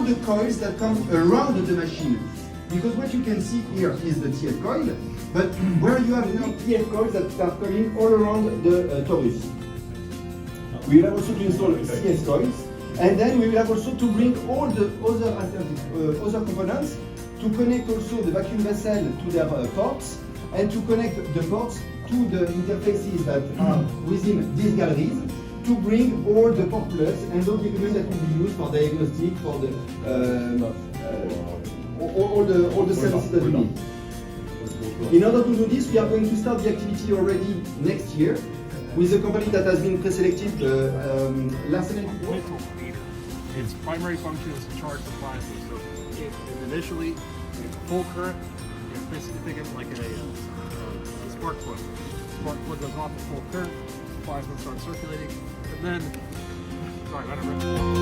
the coils that come around the machine. Because what you can see here is the TF coil, but where you have now TF coils that are coming all around the torus. We will have also to install CS coils, and then we will have also to bring all the other components to connect also the vacuum vessel to their ports, and to connect the ports to the interfaces that are within these galleries, to bring all the port plugs and all the equipment that will be used for diagnostic, for the all the services that we need. In order to do this, we are going to start the activity already next year with a company that has been preselected, Larsen & Toubro. Its primary function is to charge the plasma. So initially, it's full current. You basically think of it like a spark plug. Spark plug goes off at full current, the plasma starts circulating, and then, sorry, I don't remember.